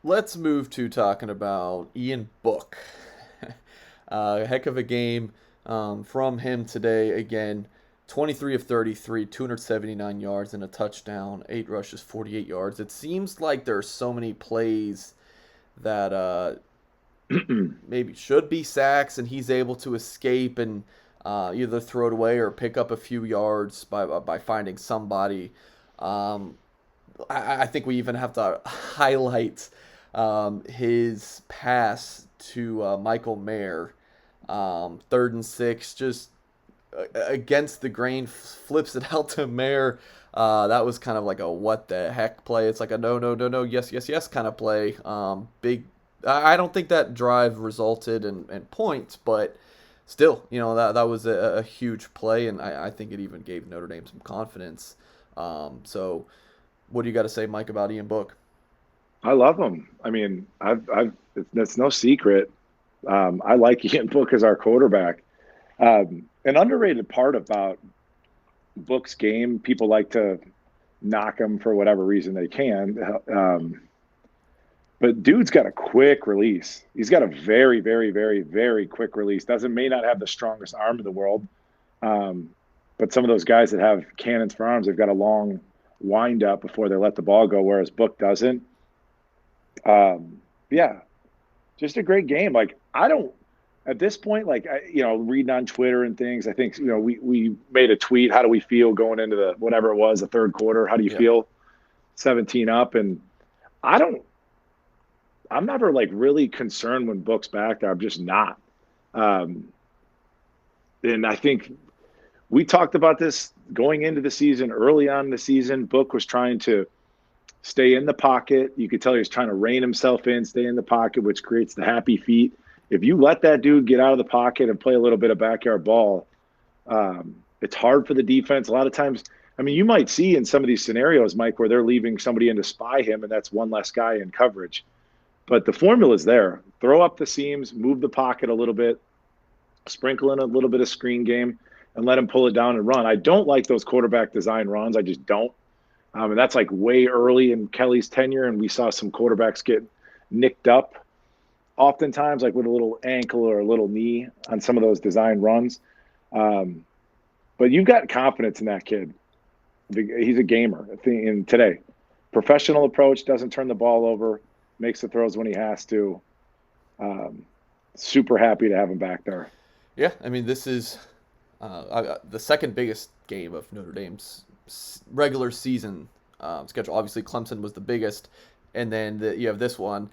let's move to talking about Ian Book. Heck of a game from him today. Again, 23 of 33, 279 yards and a touchdown, 8 rushes, 48 yards. It seems like there are so many plays that maybe should be sacks, and he's able to escape and either throw it away or pick up a few yards by finding somebody. Um, I think we even have to highlight his pass to Michael Mayer, 3rd and 6, just against the grain, flips it out to Mayer. That was kind of like a what the heck play. It's like a no, no, no, no, yes, yes, yes kind of play. Big. I don't think that drive resulted in points, but still, that was a huge play, and I think it even gave Notre Dame some confidence. So, what do you got to say, Mike, about Ian Book? I love him. I mean, it's no secret. I like Ian Book as our quarterback. An underrated part about Book's game, people like to knock him for whatever reason they can. But dude's got a quick release. He's got a very, very, very, very quick release. Doesn't may not have the strongest arm in the world, um, but some of those guys that have cannons for arms, they've got a long wind up before they let the ball go, whereas Book doesn't. Yeah, just a great game. Like I don't at this point, like reading on Twitter and things. I think we made a tweet. How do we feel going into the whatever it was the third quarter? How do you Yeah. feel? 17 up, and I don't. I'm never like really concerned when Book's back there. I'm just not. Um, and I think we talked about this going into the season. Early on in the season, Book was trying to stay in the pocket. You could tell he was trying to rein himself in, stay in the pocket, which creates the happy feet. If you let that dude get out of the pocket and play a little bit of backyard ball, it's hard for the defense. A lot of times, I mean, you might see in some of these scenarios, Mike, where they're leaving somebody in to spy him, and that's one less guy in coverage. But the formula is there. Throw up the seams, move the pocket a little bit, sprinkle in a little bit of screen game, and let him pull it down and run. I don't like those quarterback design runs. I just don't. And that's like way early in Kelly's tenure, and we saw some quarterbacks get nicked up oftentimes, like with a little ankle or a little knee on some of those design runs. Um, but you've got confidence in that kid. He's a gamer in today. Professional approach, doesn't turn the ball over, makes the throws when he has to. Um, Super happy to have him back there. Yeah, I mean, this is the second biggest game of Notre Dame's regular season schedule. Obviously, Clemson was the biggest, and then you have this one.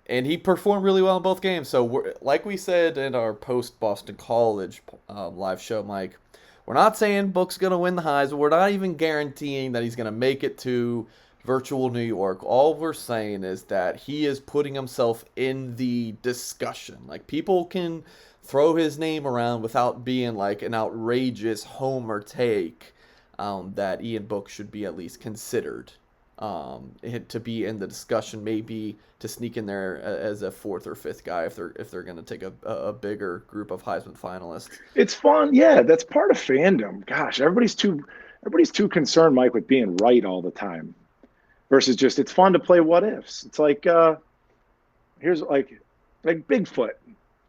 And he performed really well in both games. So, like we said in our post Boston College live show, Mike, we're not saying Book's going to win the Heisman. We're not even guaranteeing that he's going to make it to virtual New York. All we're saying is that he is putting himself in the discussion. Like, people can throw his name around without being like an outrageous homer take that Ian Book should be at least considered to be in the discussion, maybe to sneak in there as a fourth or fifth guy if they're going to take a bigger group of Heisman finalists. It's fun. Yeah, that's part of fandom. Gosh, everybody's too concerned, Mike, with being right all the time versus just it's fun to play what ifs. It's like here's like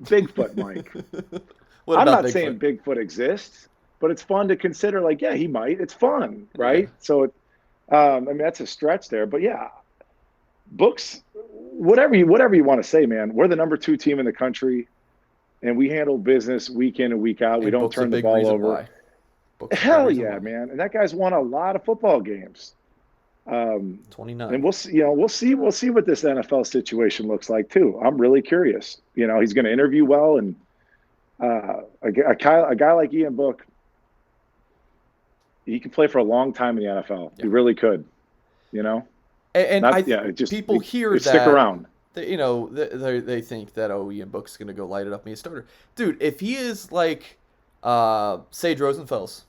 Bigfoot, Mike. What I'm about not Bigfoot? saying Bigfoot exists, but it's fun to consider. Like, yeah, he might. It's fun, Yeah, right? So, I mean, that's a stretch there, but yeah, books, whatever you want to say, man. We're the number two team in the country, and we handle business week in and week out. We and don't Book's a turn the big ball reason over. why. Book's a big Hell reason yeah, why. man! And that guy's won a lot of football games. And 29. we'll see, we'll see what this NFL situation looks like too. I'm really curious. He's going to interview well, and a guy like Ian Book, he could play for a long time in the NFL. Yeah, He really could. You know, and not yeah. people hear It stick that. around. They think that Ian Book's gonna go light it up and be a starter. Dude, if he is like Sage Rosenfels,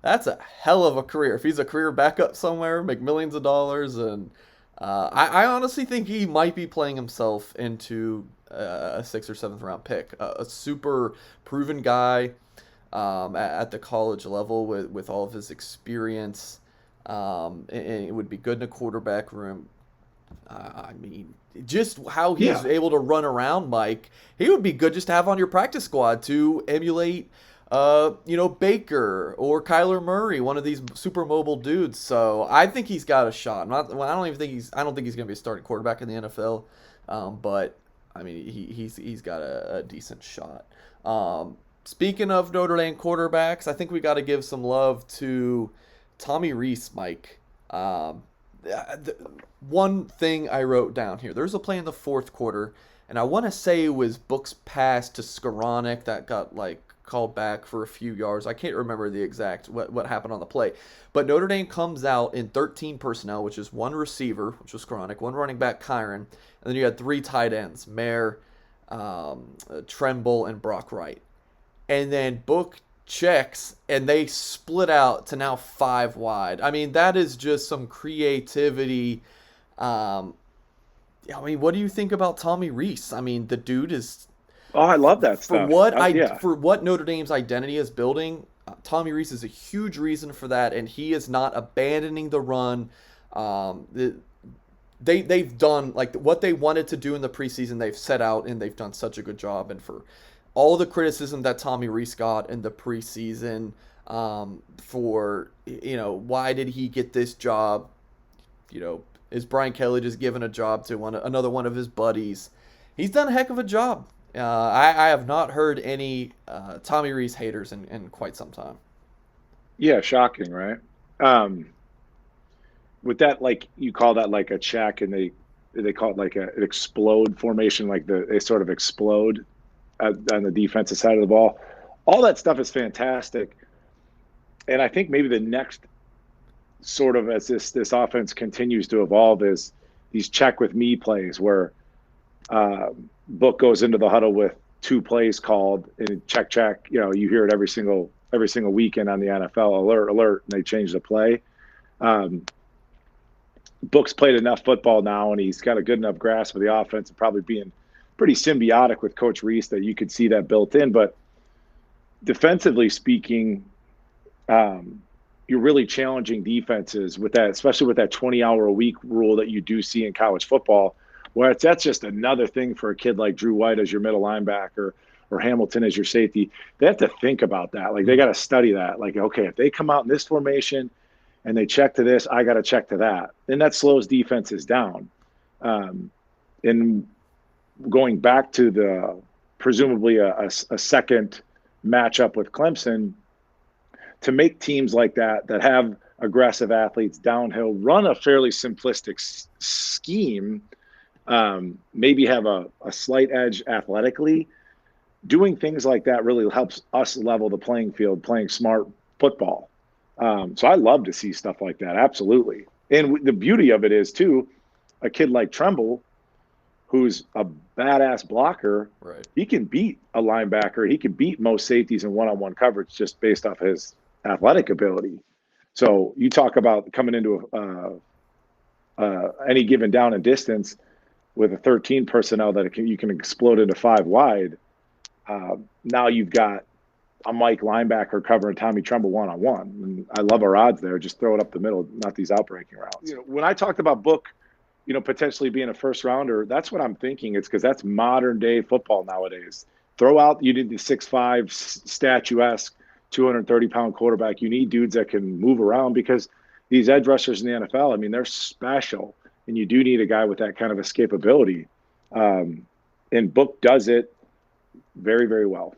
that's a hell of a career. If he's a career backup somewhere, make millions of dollars, and I honestly think he might be playing himself into a sixth or seventh round pick. A super proven guy at the college level with all of his experience. And it would be good in a quarterback room. I mean, just how he's Yeah. able to run around, Mike. He would be good just to have on your practice squad to emulate, Baker or Kyler Murray, one of these super mobile dudes. So I think he's got a shot. I don't even think I don't think he's going to be a starting quarterback in the NFL. But I mean, he's got a decent shot. Speaking of Notre Dame quarterbacks, I think we got to give some love to Tommy Rees, Mike. One thing I wrote down here. There's a play in the fourth quarter, and I want to say it was Book's pass to Skoranek that got like called back for a few yards. I can't remember the exact what happened on the play, but Notre Dame comes out in 13 personnel, which is one receiver, which was Skoranek, one running back, Kyron, and then you had three tight ends, Mayer, Tremble, and Brock Wright, and then Book checks and they split out to now five wide. I mean, that is just some creativity. Um, I mean, what do you think about Tommy Rees? I mean, the dude is Oh, I love that stuff. Yeah. for what Notre Dame's identity is building. Tommy Rees is a huge reason for that, and he is not abandoning the run. They've done like what they wanted to do in the preseason. They've set out and they've done such a good job. And for all the criticism that Tommy Rees got in the preseason, for why did he get this job? Is Brian Kelly just given a job to another one of his buddies? He's done a heck of a job. I have not heard any Tommy Rees haters in quite some time. Yeah, shocking, right? Um, with that, like you call that like a check, and they call it like an explode formation, like they sort of explode on the defensive side of the ball. All that stuff is fantastic, and I think maybe the next sort of as this offense continues to evolve is these check with me plays where Book goes into the huddle with two plays called and check check. You hear it every single weekend on the NFL alert alert, and they change the play. Um, Book's played enough football now, and he's got a good enough grasp of the offense and probably being pretty symbiotic with Coach Rees that you could see that built in. But defensively speaking, you're really challenging defenses with that, especially with that 20-hour-a-week rule that you do see in college football, where that's just another thing for a kid like Drew White as your middle linebacker or Hamilton as your safety. They have to think about that. Like, they got to study that. Like, okay, if they come out in this formation and they check to this, I got to check to that. Then that slows defenses down. And going back to the presumably a second matchup with Clemson, to make teams like that have aggressive athletes downhill, run a fairly simplistic scheme, maybe have a slight edge athletically, doing things like that really helps us level the playing field, playing smart football. So I love to see stuff like that, absolutely. And the beauty of it is, too, a kid like Tremble, who's a badass blocker, Right. he can beat a linebacker. He can beat most safeties in one-on-one coverage just based off his athletic ability. So you talk about coming into any given down and distance with a 13 personnel that you can explode into five wide. Now you've got a Mike linebacker covering Tommy Tremble one-on-one. And I love our odds there. Just throw it up the middle, not these outbreaking routes. When I talked about Book, potentially being a first rounder, that's what I'm thinking. It's because that's modern day football nowadays. Throw out, you did the 6'5", statuesque, 230-pound quarterback. You need dudes that can move around because these edge rushers in the NFL, I mean, they're special. And you do need a guy with that kind of escapability. And Book does it very, very well.